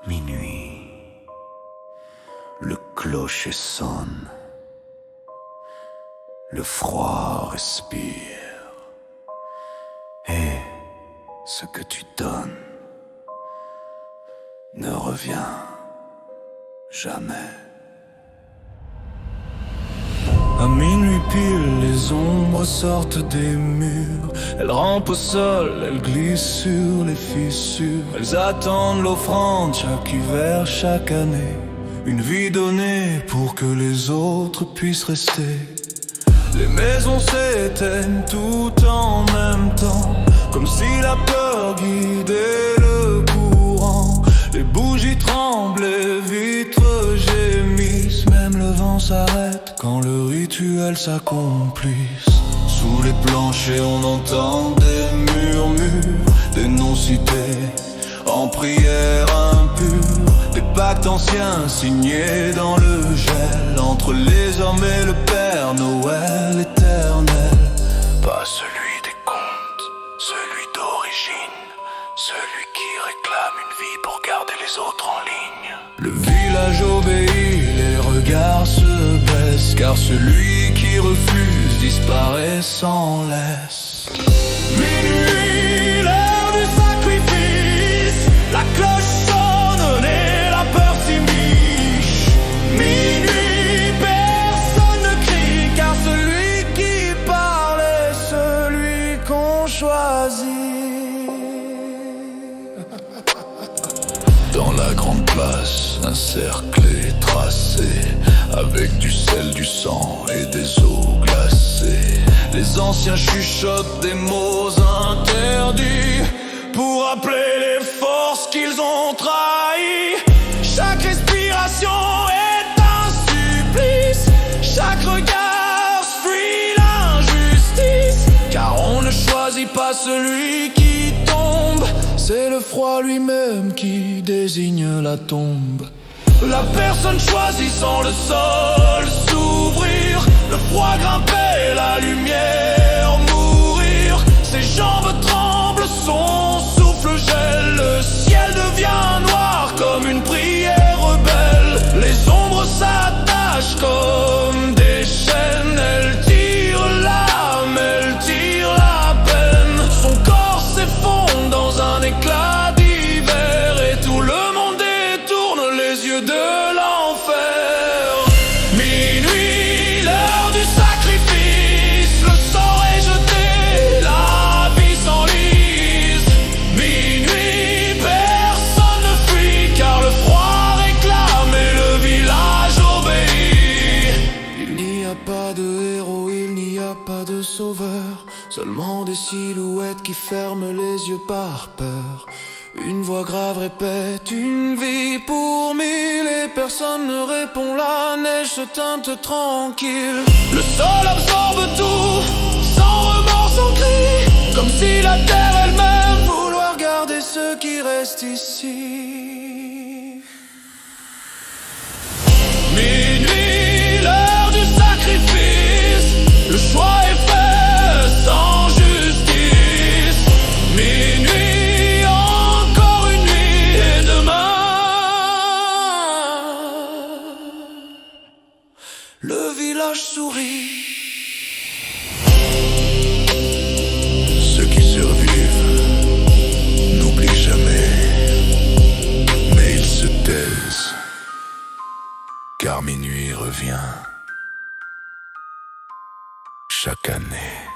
Minuit, le clocher sonne, le froid respire, et ce que tu donnes ne revient jamais. À minuit pile, les ombres sortent des murs. Elles rampent au sol, elles glissent sur les fissures. Elles attendent l'offrande chaque hiver, chaque année. Une vie donnée pour que les autres puissent rester. Les maisons s'éteignent tout en même temps, comme si la peur guidait le courant. Les bougies tremblent, les vitres gémissent. Même le vent s'arrête quand le rituel s'accomplisse. Sous les planchers on entend des murmures, des noms cités en prière impure. Des pactes anciens signés dans le gel, entre les hommes et le Père Noël éternel. Pas celui des contes, celui d'origine, celui qui réclame une vie pour garder les autres en ligne. Le village obéit, les regards se baissent, car celui qui refuse disparaît sans laisse. Minuit, l'heure du sacrifice, la cloche sonne et la peur s'immisce. Minuit, personne ne crie, car celui qui parle est celui qu'on choisit. Dans la grande place, un cercle est tracé, avec du sel, du sang et des eaux glacées. Les anciens chuchotent des mots interdits pour appeler les forces qu'ils ont trahies. Chaque respiration est un supplice, chaque regard fuit l'injustice. Car on ne choisit pas celui qui tombe, c'est le froid lui-même qui désigne la tombe. La personne choisissant le sol s'ouvrir, le froid grimper, la lumière mourir. Ses jambes tremblent, son souffle gèle, le ciel devient noir comme une prière rebelle. Les ombres s'attachent comme des chaînes, elles tirent l'âme, elles tirent la peine. Son corps s'effondre dans un éclat d'hiver, et tout le monde détourne les yeux de l'enfer. Minuit, l'heure du sacrifice, le sort est jeté, la vie s'enlise. Minuit, personne ne fuit, car le froid réclame et le village obéit. Il n'y a pas de héros, il n'y a pas de sauveur, seulement des silhouettes qui ferment les yeux par peur. Une voix grave répète une vie pour mille, et personne ne répond, la neige se teinte tranquille. Le sol absorbe tout, sans remords, sans cri, comme si la terre elle-même vouloir garder ceux qui restent ici. Minuit, l'heure du sacrifice, le choix est fait sans justice. Minuit, encore une nuit, et demain le village sourit. Ceux qui survivent n'oublient jamais, mais ils se taisent, car minuit revient chaque année.